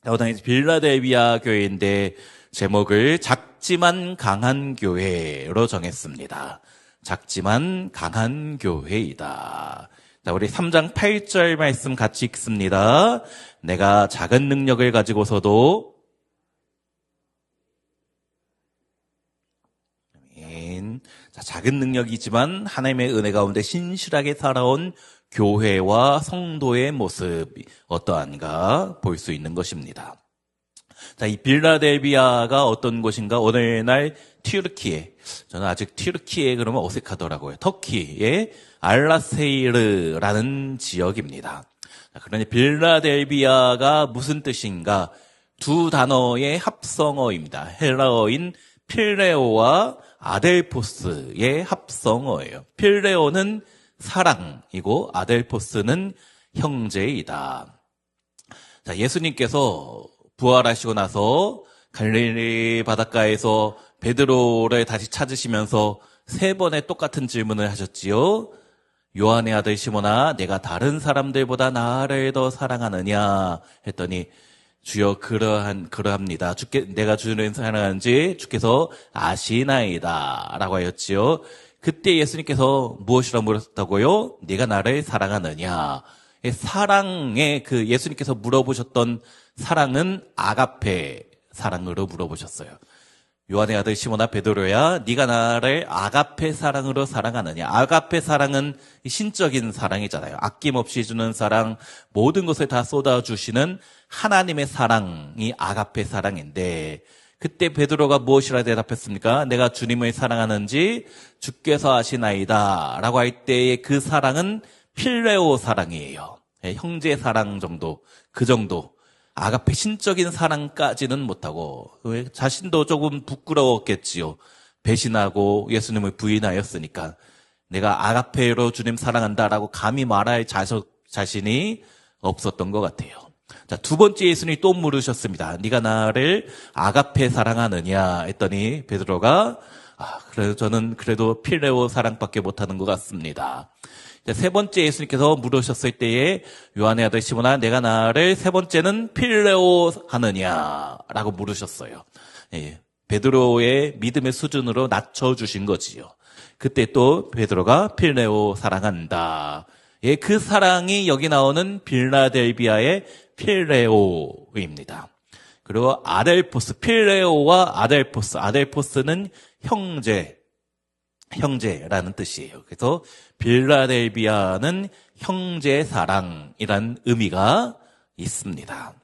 오늘 빌라델비아 교회인데 제목을 작지만 강한 교회로 정했습니다. 작지만 강한 교회이다. 자, 우리 3장 8절 말씀 같이 읽습니다. 내가 작은 능력을 가지고서도 아멘. 자, 작은 능력이지만 하나님의 은혜 가운데 신실하게 살아온 교회와 성도의 모습이 어떠한가 볼 수 있는 것입니다. 자, 이 빌라델비아가 어떤 곳인가? 오늘날 튀르키예, 저는 아직 튀르키예 그러면 어색하더라고요. 터키의 알라세이르라는 지역입니다. 자, 그러니 빌라델비아가 무슨 뜻인가? 두 단어의 합성어입니다. 헬라어인 필레오와 아델포스의 합성어예요. 필레오는 사랑이고 아델포스는 형제이다. 자, 예수님께서 부활하시고 나서 갈릴리 바닷가에서 베드로를 다시 찾으시면서 3번의 똑같은 질문을 하셨지요. 요한의 아들 시몬아, 내가 다른 사람들보다 나를 더 사랑하느냐 했더니 주여 그러합니다. 내가 주를 사랑하는지 주께서 아시나이다 라고 하였지요. 그때 예수님께서 무엇이라고 물었다고요? 네가 나를 사랑하느냐. 사랑의 예수님께서 물어보셨던 사랑은 아가페 사랑으로 물어보셨어요. 요한의 아들 시몬아 베드로야, 네가 나를 아가페 사랑으로 사랑하느냐. 아가페 사랑은 신적인 사랑이잖아요. 아낌없이 주는 사랑, 모든 것을 다 쏟아주시는 하나님의 사랑이 아가페 사랑인데, 그때 베드로가 무엇이라 대답했습니까? 내가 주님을 사랑하는지 주께서 아시나이다 라고 할 때의 그 사랑은 필레오 사랑이에요. 형제 사랑 정도, 그 정도. 아가페 신적인 사랑까지는 못하고 자신도 조금 부끄러웠겠지요. 배신하고 예수님을 부인하였으니까 내가 아가페로 주님 사랑한다라고 감히 말할 자신이 없었던 것 같아요. 자, 두 번째 예수님이 또 물으셨습니다. 네가 나를 아가페 사랑하느냐 했더니 베드로가 그래도 저는 그래도 필레오 사랑밖에 못하는 것 같습니다. 세 번째 예수님께서 물으셨을 때에 요한의 아들 시몬아, 내가 나를 세 번째는 필레오 하느냐라고 물으셨어요. 베드로의 믿음의 수준으로 낮춰주신 거지요. 그때 또 베드로가 필레오 사랑한다. 그 사랑이 여기 나오는 빌라델비아의 필레오입니다. 그리고 아델포스, 필레오와 아델포스는 형제라는 뜻이에요. 그래서 빌라델비아는 형제 사랑이란 의미가 있습니다.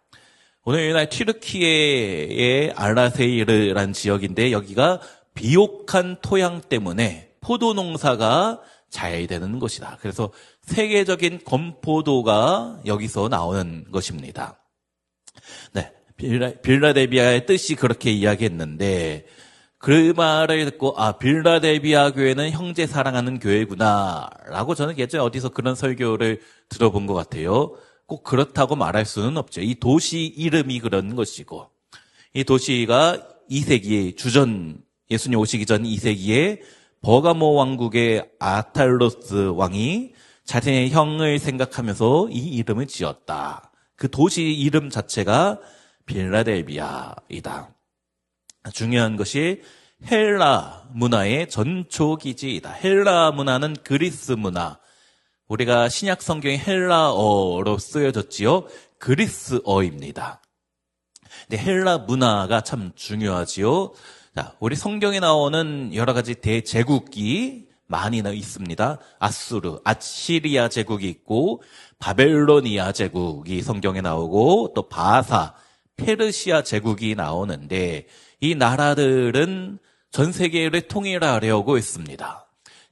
오늘날 튀르키예의 알라세이르라는 지역인데 여기가 비옥한 토양 때문에 포도 농사가 잘 되는 곳이다. 그래서 세계적인 건포도가 여기서 나오는 것입니다. 네, 빌라델비아의 뜻이 그렇게 이야기했는데 그 말을 듣고 빌라델비아 교회는 형제 사랑하는 교회구나 라고 저는 예전에 어디서 그런 설교를 들어본 것 같아요. 꼭 그렇다고 말할 수는 없죠. 이 도시 이름이 그런 것이고, 이 도시가 2세기에 예수님 오시기 전 2세기에 버가모 왕국의 아탈로스 왕이 자신의 형을 생각하면서 이 이름을 지었다. 그 도시 이름 자체가 빌라델비아이다. 중요한 것이 헬라 문화의 전초기지이다. 헬라 문화는 그리스 문화. 우리가 신약 성경이 헬라어로 쓰여졌지요. 그리스어입니다. 근데 헬라 문화가 참 중요하지요. 자, 우리 성경에 나오는 여러 가지 대제국이 많이 있습니다. 아시리아 제국이 있고 바벨로니아 제국이 성경에 나오고 또 바사, 페르시아 제국이 나오는데 이 나라들은 전 세계를 통일하려고 했습니다.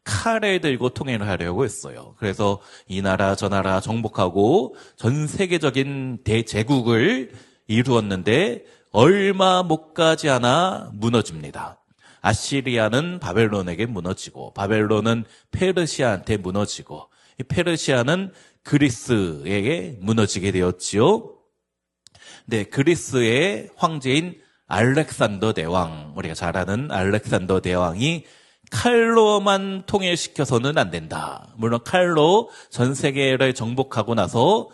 칼을 들고 통일을 하려고 했어요. 그래서 이 나라 저 나라 정복하고 전 세계적인 대제국을 이루었는데 얼마 못 가지 않아 무너집니다. 아시리아는 바벨론에게 무너지고 바벨론은 페르시아한테 무너지고 이 페르시아는 그리스에게 무너지게 되었지요. 네, 그리스의 황제인 알렉산더 대왕, 우리가 잘 아는 알렉산더 대왕이 칼로만 통일시켜서는 안 된다. 물론 칼로 전 세계를 정복하고 나서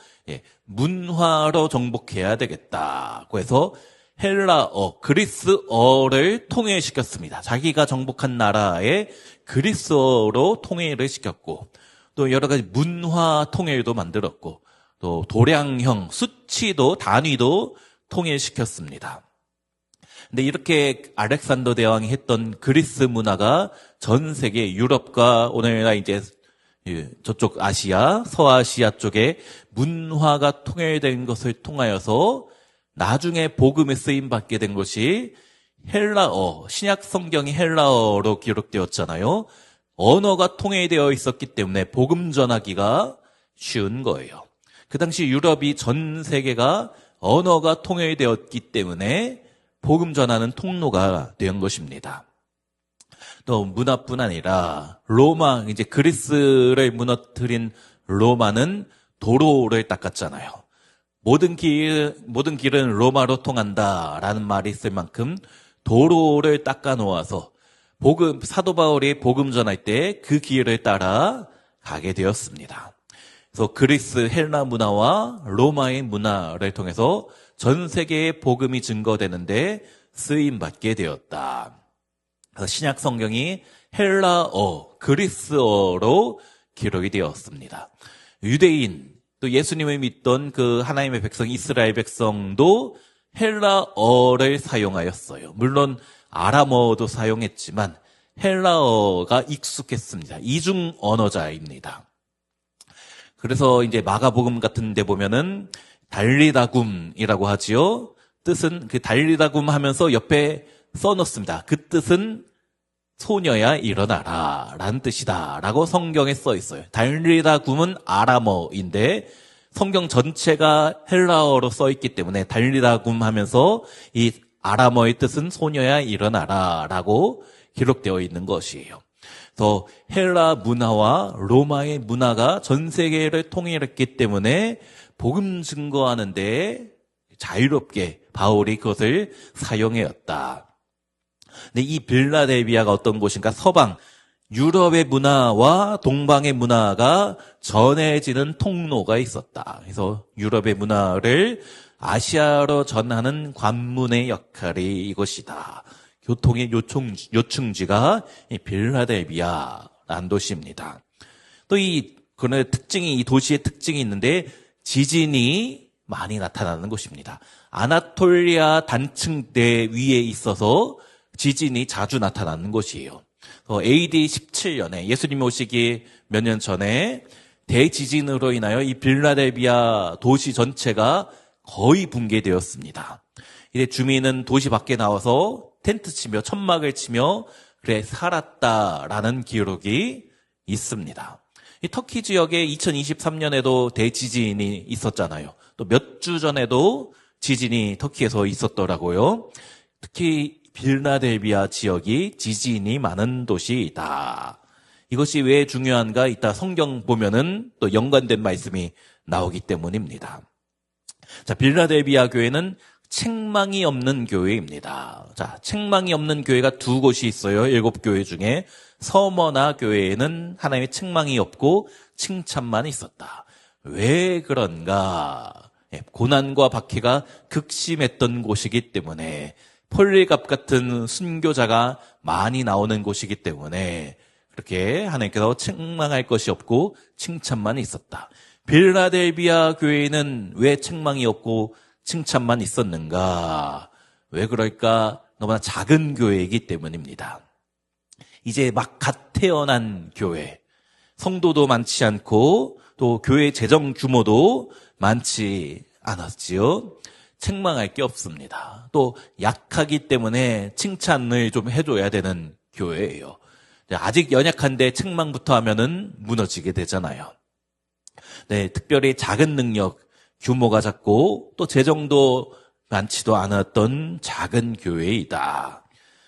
문화로 정복해야 되겠다. 그래서 헬라어, 그리스어를 통일시켰습니다. 자기가 정복한 나라의 그리스어로 통일을 시켰고, 또 여러 가지 문화 통일도 만들었고, 또 도량형, 수치도, 단위도 통일시켰습니다. 근데 이렇게 알렉산더 대왕이 했던 그리스 문화가 전 세계 유럽과 오늘날 이제 저쪽 아시아, 서아시아 쪽에 문화가 통일된 것을 통하여서 나중에 복음에 쓰임 받게 된 것이 헬라어, 신약 성경이 헬라어로 기록되었잖아요. 언어가 통일되어 있었기 때문에 복음 전하기가 쉬운 거예요. 그 당시 유럽이 전 세계가 언어가 통일되었기 때문에 복음 전하는 통로가 된 것입니다. 또 문화뿐 아니라 로마, 이제 그리스를 무너뜨린 로마는 도로를 닦았잖아요. 모든 길은 로마로 통한다라는 말이 있을 만큼 도로를 닦아 놓아서 사도 바울이 복음 전할 때 그 길을 따라 가게 되었습니다. 그래서 그리스 헬라 문화와 로마의 문화를 통해서 전 세계에 복음이 증거되는데 쓰임 받게 되었다. 그래서 신약 성경이 헬라어, 그리스어로 기록이 되었습니다. 유대인, 또 예수님을 믿던 그 하나님의 백성, 이스라엘 백성도 헬라어를 사용하였어요. 물론 아람어도 사용했지만 헬라어가 익숙했습니다. 이중 언어자입니다. 그래서 이제 마가복음 같은 데 보면은 달리다굼이라고 하지요. 뜻은 그 달리다굼 하면서 옆에 써놓습니다. 그 뜻은 소녀야 일어나라 라는 뜻이다 라고 성경에 써 있어요. 달리다굼은 아람어인데 성경 전체가 헬라어로 써 있기 때문에 달리다굼 하면서 이 아람어의 뜻은 소녀야 일어나라 라고 기록되어 있는 것이에요. 그래서 헬라 문화와 로마의 문화가 전 세계를 통일했기 때문에 복음 증거하는데 자유롭게 바울이 그것을 사용해왔다. 근데 이 빌라델비아가 어떤 곳인가? 서방, 유럽의 문화와 동방의 문화가 전해지는 통로가 있었다. 그래서 유럽의 문화를 아시아로 전하는 관문의 역할이 이것이다. 교통의 요충지가 이 빌라델비아라는 도시입니다. 또 이 도시의 특징이 있는데 지진이 많이 나타나는 곳입니다. 아나톨리아 단층대 위에 있어서 지진이 자주 나타나는 곳이에요. AD 17년에 예수님이 오시기 몇 년 전에 대지진으로 인하여 이 빌라델비아 도시 전체가 거의 붕괴되었습니다. 이제 주민은 도시 밖에 나와서 텐트 치며 천막을 치며 그래 살았다라는 기록이 있습니다. 이 터키 지역에 2023년에도 대지진이 있었잖아요. 또 몇 주 전에도 지진이 터키에서 있었더라고요. 특히 빌라델비아 지역이 지진이 많은 도시이다. 이것이 왜 중요한가? 이따 성경 보면은 또 연관된 말씀이 나오기 때문입니다. 자, 빌라델비아 교회는 책망이 없는 교회입니다. 자, 책망이 없는 교회가 두 곳이 있어요. 7교회 중에 서머나 교회에는 하나님의 책망이 없고 칭찬만 있었다. 왜 그런가? 고난과 박해가 극심했던 곳이기 때문에 폴리갑 같은 순교자가 많이 나오는 곳이기 때문에 그렇게 하나님께서 책망할 것이 없고 칭찬만 있었다. 빌라델비아 교회는 왜 책망이 없고 칭찬만 있었는가? 왜 그럴까? 너무나 작은 교회이기 때문입니다. 이제 막 갓 태어난 교회, 성도도 많지 않고 또 교회 재정 규모도 많지 않았지요. 책망할 게 없습니다. 또 약하기 때문에 칭찬을 좀 해줘야 되는 교회예요. 아직 연약한데 책망부터 하면은 무너지게 되잖아요. 네, 특별히 작은 능력, 규모가 작고 또 재정도 많지도 않았던 작은 교회이다.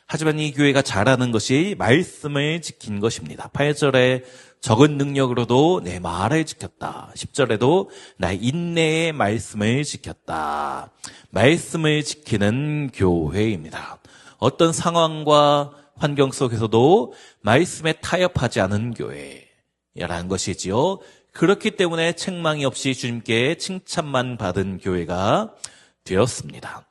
하지만 이 교회가 잘하는 것이 말씀을 지킨 것입니다. 8절에 적은 능력으로도 내 말을 지켰다. 10절에도 나의 인내의 말씀을 지켰다. 말씀을 지키는 교회입니다. 어떤 상황과 환경 속에서도 말씀에 타협하지 않은 교회라는 것이지요. 그렇기 때문에 책망이 없이 주님께 칭찬만 받은 교회가 되었습니다.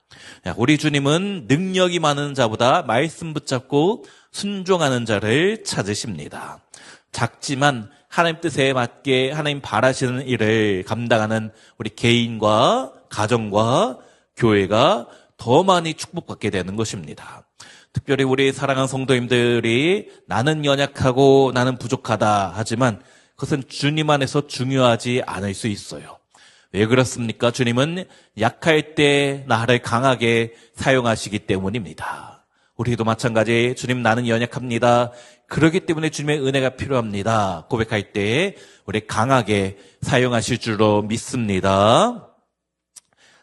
우리 주님은 능력이 많은 자보다 말씀 붙잡고 순종하는 자를 찾으십니다. 작지만 하나님 뜻에 맞게 하나님 바라시는 일을 감당하는 우리 개인과 가정과 교회가 더 많이 축복받게 되는 것입니다. 특별히 우리 사랑하는 성도님들이 나는 연약하고 나는 부족하다 하지만 그것은 주님 안에서 중요하지 않을 수 있어요. 왜 그렇습니까? 주님은 약할 때 나를 강하게 사용하시기 때문입니다. 우리도 마찬가지 주님 나는 연약합니다. 그렇기 때문에 주님의 은혜가 필요합니다. 고백할 때 우리 강하게 사용하실 줄로 믿습니다.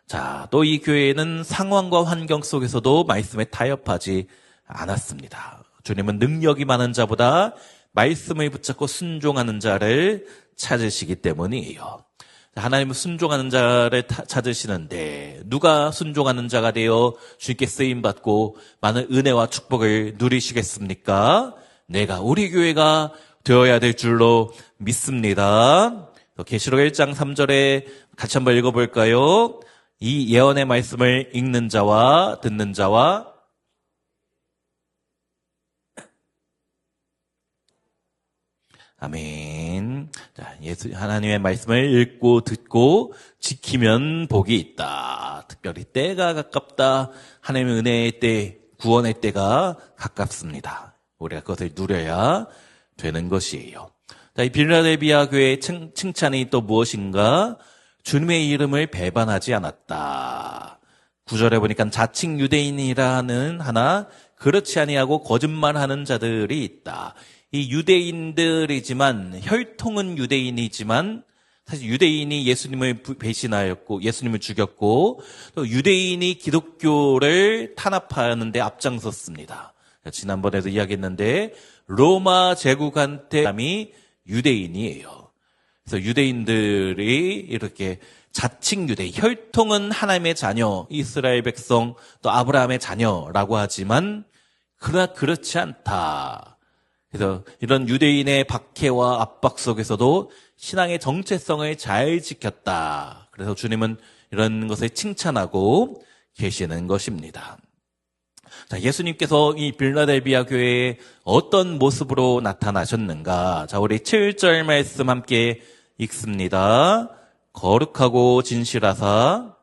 자, 또 이 교회는 상황과 환경 속에서도 말씀에 타협하지 않았습니다. 주님은 능력이 많은 자보다 말씀을 붙잡고 순종하는 자를 찾으시기 때문이에요. 하나님은 순종하는 자를 찾으시는데 누가 순종하는 자가 되어 주님께 쓰임받고 많은 은혜와 축복을 누리시겠습니까? 내가 우리 교회가 되어야 될 줄로 믿습니다. 계시록 1장 3절에 같이 한번 읽어볼까요? 이 예언의 말씀을 읽는 자와 듣는 자와 아멘. 자, 하나님의 말씀을 읽고 듣고 지키면 복이 있다. 특별히 때가 가깝다. 하나님의 은혜의 때, 구원의 때가 가깝습니다. 우리가 그것을 누려야 되는 것이에요. 자, 이 빌라델비아 교회의 칭찬이 또 무엇인가? 주님의 이름을 배반하지 않았다. 9절에 보니까 자칭 유대인이라는 하나 그렇지 아니하고 거짓말하는 자들이 있다. 이 유대인들이지만 혈통은 유대인이지만 사실 유대인이 예수님을 배신하였고 예수님을 죽였고 또 유대인이 기독교를 탄압하는 데 앞장섰습니다. 지난번에도 이야기했는데 로마 제국한테 사람이 유대인이에요. 그래서 유대인들이 이렇게 자칭 유대, 혈통은 하나님의 자녀, 이스라엘 백성, 또 아브라함의 자녀라고 하지만 그러나 그렇지 않다. 그래서 이런 유대인의 박해와 압박 속에서도 신앙의 정체성을 잘 지켰다. 그래서 주님은 이런 것을 칭찬하고 계시는 것입니다. 자, 예수님께서 이 빌라델비아 교회에 어떤 모습으로 나타나셨는가? 자, 우리 7절 말씀 함께 읽습니다. 거룩하고 진실하사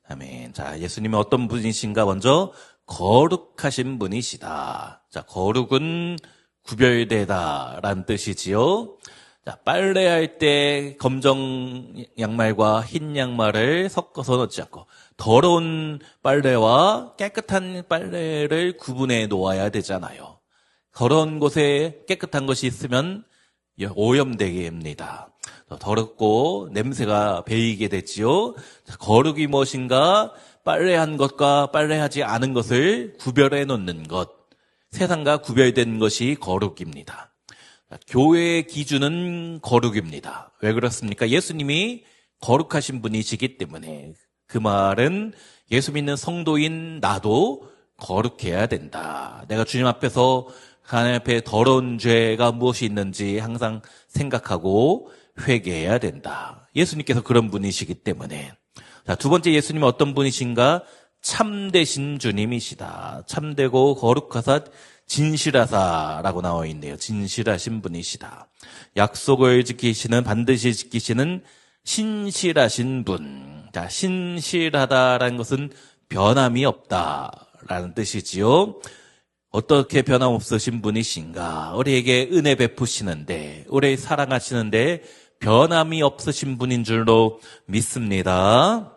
아멘. 자, 예수님은 어떤 분이신가? 먼저 거룩하신 분이시다. 자, 거룩은 구별되다라는 뜻이지요. 자, 빨래할 때 검정 양말과 흰 양말을 섞어서 넣지 않고 더러운 빨래와 깨끗한 빨래를 구분해 놓아야 되잖아요. 더러운 곳에 깨끗한 것이 있으면 오염되게 합니다. 더럽고 냄새가 배이게 되지요. 거룩이 무엇인가? 빨래한 것과 빨래하지 않은 것을 구별해 놓는 것. 세상과 구별된 것이 거룩입니다. 교회의 기준은 거룩입니다. 왜 그렇습니까? 예수님이 거룩하신 분이시기 때문에 그 말은 예수 믿는 성도인 나도 거룩해야 된다. 내가 주님 앞에서 하나님 앞에 더러운 죄가 무엇이 있는지 항상 생각하고 회개해야 된다. 예수님께서 그런 분이시기 때문에. 자, 두 번째 예수님은 어떤 분이신가? 참되신 주님이시다. 참되고 거룩하사 진실하사라고 나와 있네요. 진실하신 분이시다. 약속을 지키시는, 반드시 지키시는 신실하신 분. 자, 신실하다라는 것은 변함이 없다라는 뜻이지요. 어떻게 변함없으신 분이신가? 우리에게 은혜 베푸시는데, 우리 사랑하시는데 변함이 없으신 분인 줄로 믿습니다.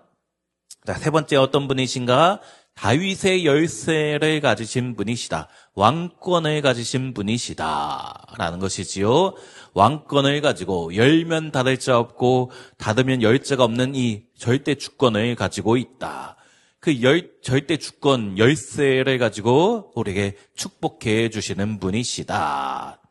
자, 세 번째 어떤 분이신가? 다윗의 열쇠를 가지신 분이시다. 왕권을 가지신 분이시다. 라는 것이지요. 왕권을 가지고 열면 닫을 자 없고 닫으면 열 자가 없는 이 절대 주권을 가지고 있다. 그 절대 주권, 열쇠를 가지고 우리에게 축복해 주시는 분이시다.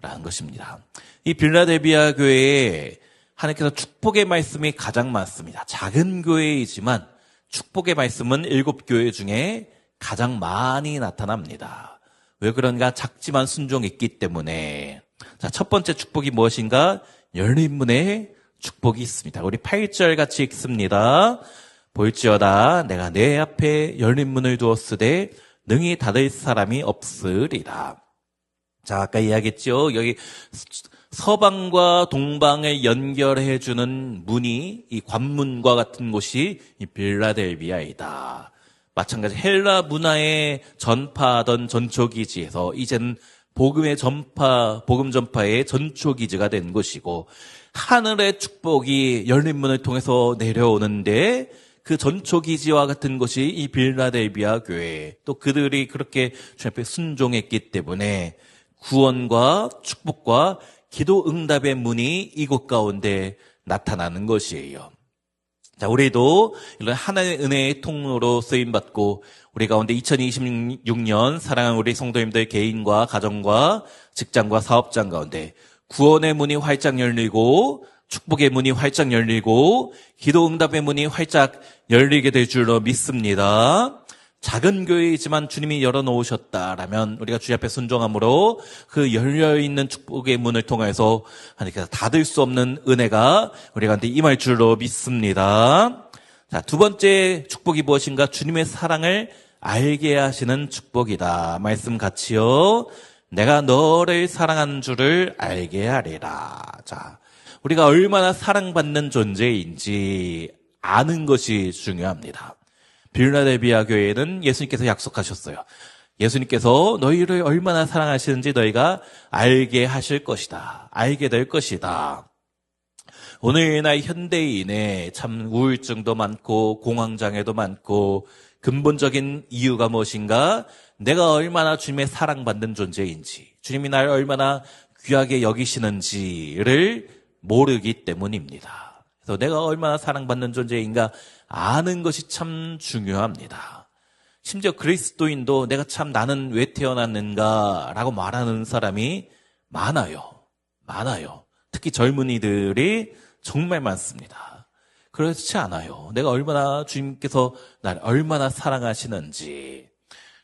라는 것입니다. 이 빌라델비아 교회에 하나님께서 축복의 말씀이 가장 많습니다. 작은 교회이지만 축복의 말씀은 7교회 중에 가장 많이 나타납니다. 왜 그런가? 작지만 순종했기 때문에. 자, 첫 번째 축복이 무엇인가? 열린 문에 축복이 있습니다. 우리 8절 같이 읽습니다. 볼지어다 내가 내 앞에 열린 문을 두었으되 능히 닫을 사람이 없으리라. 자, 아까 이야기했죠. 여기 서방과 동방을 연결해주는 문이 이 관문과 같은 곳이 이 빌라델비아이다. 마찬가지 헬라 문화에 전파하던 전초기지에서 이제는 복음 전파의 전초기지가 된 곳이고, 하늘의 축복이 열린 문을 통해서 내려오는데 그 전초기지와 같은 곳이 이 빌라델비아 교회, 또 그들이 그렇게 주님 앞에 순종했기 때문에 구원과 축복과 기도 응답의 문이 이곳 가운데 나타나는 것이에요. 자, 우리도 이런 하나의 은혜의 통로로 쓰임받고 우리 가운데 2026년 사랑하는 우리 성도님들 개인과 가정과 직장과 사업장 가운데 구원의 문이 활짝 열리고 축복의 문이 활짝 열리고 기도 응답의 문이 활짝 열리게 될 줄로 믿습니다. 작은 교회이지만 주님이 열어놓으셨다라면 우리가 주님 앞에 순종함으로 그 열려있는 축복의 문을 통해서 하나님께서 닫을 수 없는 은혜가 우리한테 임할 줄로 믿습니다. 자, 두 번째 축복이 무엇인가? 주님의 사랑을 알게 하시는 축복이다. 말씀 같이요. 내가 너를 사랑하는 줄을 알게 하리라. 자, 우리가 얼마나 사랑받는 존재인지 아는 것이 중요합니다. 빌라델비아 교회에는 예수님께서 약속하셨어요. 예수님께서 너희를 얼마나 사랑하시는지 너희가 알게 하실 것이다. 알게 될 것이다. 오늘날 현대인의 참 우울증도 많고 공황장애도 많고 근본적인 이유가 무엇인가? 내가 얼마나 주님의 사랑받는 존재인지, 주님이 나를 얼마나 귀하게 여기시는지를 모르기 때문입니다. 그래서 내가 얼마나 사랑받는 존재인가 아는 것이 참 중요합니다. 심지어 그리스도인도 내가 참 나는 왜 태어났는가라고 말하는 사람이 많아요. 특히 젊은이들이 정말 많습니다. 그렇지 않아요. 내가 얼마나 주님께서 나를 얼마나 사랑하시는지,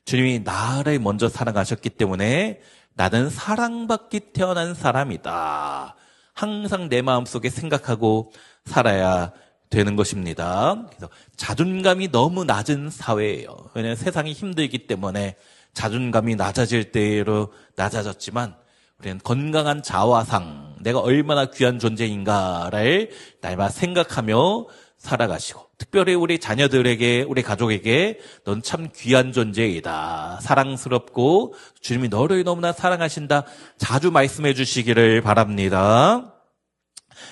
주님이 나를 먼저 사랑하셨기 때문에 나는 사랑받기 태어난 사람이다. 항상 내 마음속에 생각하고 살아야 되는 것입니다. 그래서 자존감이 너무 낮은 사회예요. 왜냐하면 세상이 힘들기 때문에 자존감이 낮아질 대로 낮아졌지만 우리는 건강한 자화상, 내가 얼마나 귀한 존재인가를 날마다 생각하며 살아가시고, 특별히 우리 자녀들에게, 우리 가족에게 넌 참 귀한 존재이다, 사랑스럽고 주님이 너를 너무나 사랑하신다 자주 말씀해 주시기를 바랍니다.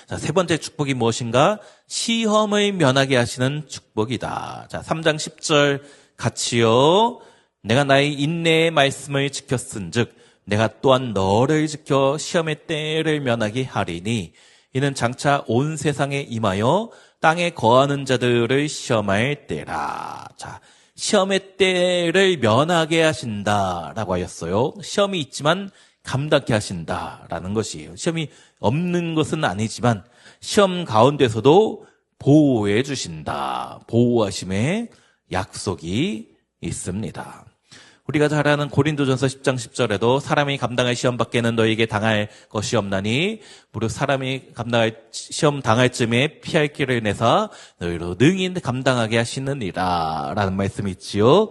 자, 세 번째 축복이 무엇인가? 시험을 면하게 하시는 축복이다. 자, 3장 10절 같이요. 내가 나의 인내의 말씀을 지켰은즉 내가 또한 너를 지켜 시험의 때를 면하게 하리니 이는 장차 온 세상에 임하여 땅에 거하는 자들을 시험할 때라. 자, 시험의 때를 면하게 하신다라고 하였어요. 시험이 있지만 감당케 하신다라는 것이에요. 시험이 없는 것은 아니지만 시험 가운데서도 보호해 주신다. 보호하심의 약속이 있습니다. 우리가 잘 아는 고린도전서 10장 10절에도 사람이 감당할 시험 밖에는 너에게 당할 것이 없나니 무릇 사람이 감당할 시험 당할 쯤에 피할 길을 내사 너희로 능히 감당하게 하시느니라 라는 말씀이 있지요.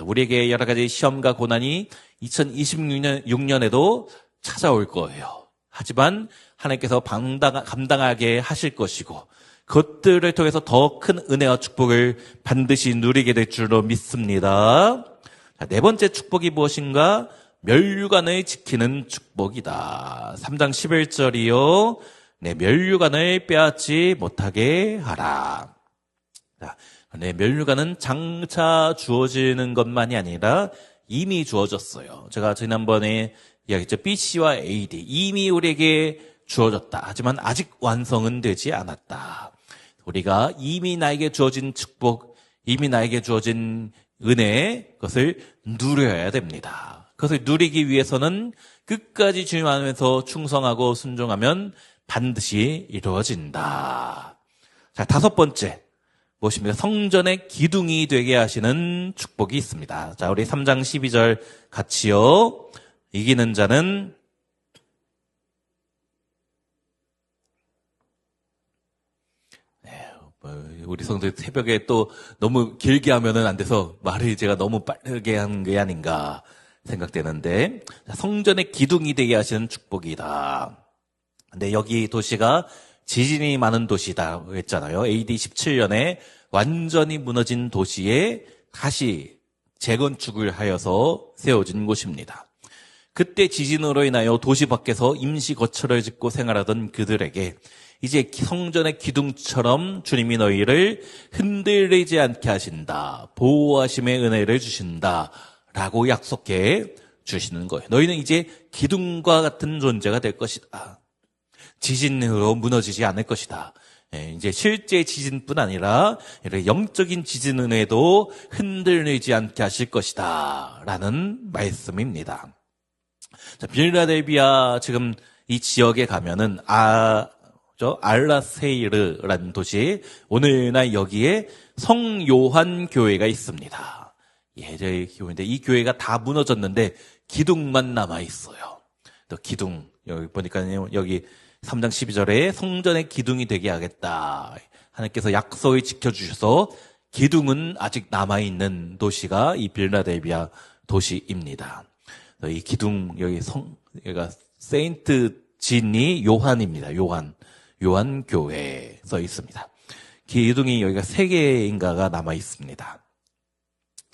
우리에게 여러 가지 시험과 고난이 2026년에도 찾아올 거예요. 하지만 하나님께서 감당하게 하실 것이고 그것들을 통해서 더 큰 은혜와 축복을 반드시 누리게 될 줄로 믿습니다. 자, 네 번째 축복이 무엇인가? 멸류관을 지키는 축복이다. 3장 11절이요. 네, 멸류관을 빼앗지 못하게 하라. 자, 네, 멸류관은 장차 주어지는 것만이 아니라 이미 주어졌어요. 제가 지난번에 이야기했죠. BC와 AD. 이미 우리에게 주어졌다. 하지만 아직 완성은 되지 않았다. 우리가 이미 나에게 주어진 축복, 이미 나에게 주어진 은혜, 그것을 누려야 됩니다. 그것을 누리기 위해서는 끝까지 주님 안에서 충성하고 순종하면 반드시 이루어진다. 자, 다섯 번째. 무엇입니까? 성전의 기둥이 되게 하시는 축복이 있습니다. 자, 우리 3장 12절 같이요. 이기는 자는 우리 성도 새벽에 또 너무 길게 하면은 안 돼서 말을 제가 너무 빠르게 한 게 아닌가 생각되는데, 성전의 기둥이 되게 하시는 축복이다. 근데 여기 도시가 지진이 많은 도시다 했잖아요. AD 17년에 완전히 무너진 도시에 다시 재건축을 하여서 세워진 곳입니다. 그때 지진으로 인하여 도시 밖에서 임시 거처를 짓고 생활하던 그들에게 이제 성전의 기둥처럼 주님이 너희를 흔들리지 않게 하신다. 보호하심의 은혜를 주신다. 라고 약속해 주시는 거예요. 너희는 이제 기둥과 같은 존재가 될 것이다. 지진으로 무너지지 않을 것이다. 이제 실제 지진뿐 아니라 영적인 지진 은혜도 흔들리지 않게 하실 것이다. 라는 말씀입니다. 자, 빌라델비아 지금 이 지역에 가면은 알라세이르라는 도시, 오늘날 여기에 성요한 교회가 있습니다. 저희 교회인데 이 교회가 다 무너졌는데 기둥만 남아 있어요. 또 기둥 여기 보니까요, 여기 3장 12절에 성전의 기둥이 되게 하겠다. 하나님께서 약속을 지켜주셔서 기둥은 아직 남아 있는 도시가 이 빌라델비아 도시입니다. 이 기둥 여기가 세인트 진이 요한입니다. 요한 교회에 써 있습니다. 기둥이 여기가 3개인가가 남아 있습니다.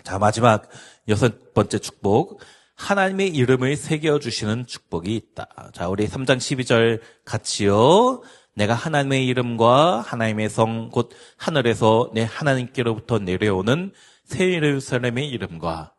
자, 마지막 6번째 축복. 하나님의 이름을 새겨주시는 축복이 있다. 자, 우리 3장 12절 같이요. 내가 하나님의 이름과 하나님의 성, 곧 하늘에서 내 하나님께로부터 내려오는 새 예루살렘의 이름과,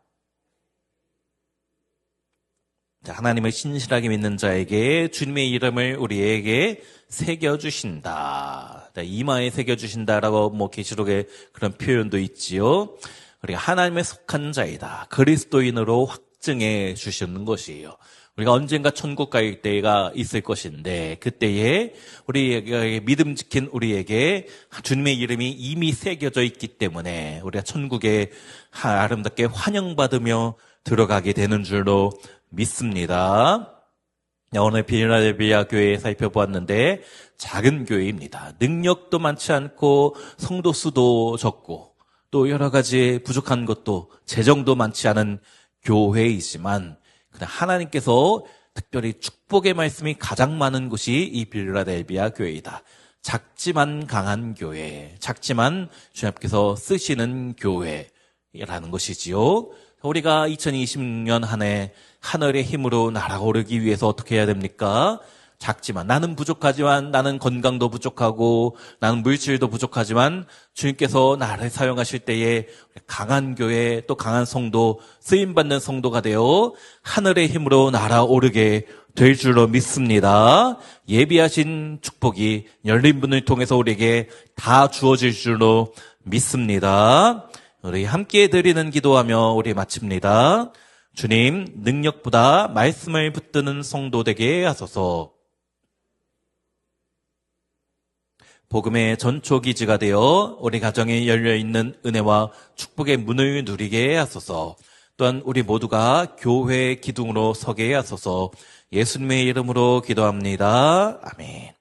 자, 하나님을 신실하게 믿는 자에게 주님의 이름을 우리에게 새겨주신다. 자, 이마에 새겨주신다라고 계시록에 그런 표현도 있지요. 우리가 하나님에 속한 자이다. 그리스도인으로 확증해 주시는 것이에요. 우리가 언젠가 천국 갈 때가 있을 것인데 그때에 우리에게 믿음 지킨 우리에게 주님의 이름이 이미 새겨져 있기 때문에 우리가 천국에 아름답게 환영받으며 들어가게 되는 줄로 믿습니다. 오늘 빌라델비아 교회 살펴보았는데 작은 교회입니다. 능력도 많지 않고 성도 수도 적고 또 여러 가지 부족한 것도 재정도 많지 않은 교회이지만 그냥 하나님께서 특별히 축복의 말씀이 가장 많은 곳이 이 빌라델비아 교회이다. 작지만 강한 교회, 작지만 주님께서 쓰시는 교회라는 것이지요. 우리가 2026년 한 해 하늘의 힘으로 날아오르기 위해서 어떻게 해야 됩니까? 작지만, 나는 부족하지만, 나는 건강도 부족하고 나는 물질도 부족하지만 주님께서 나를 사용하실 때에 강한 교회, 또 강한 성도, 쓰임받는 성도가 되어 하늘의 힘으로 날아오르게 될 줄로 믿습니다. 예비하신 축복이 열린 분을 통해서 우리에게 다 주어질 줄로 믿습니다. 우리 함께 드리는 기도하며 우리 마칩니다. 주님, 능력보다 말씀을 붙드는 성도 되게 하소서. 복음의 전초기지가 되어 우리 가정에 열려있는 은혜와 축복의 문을 누리게 하소서. 또한 우리 모두가 교회의 기둥으로 서게 하소서. 예수님의 이름으로 기도합니다. 아멘.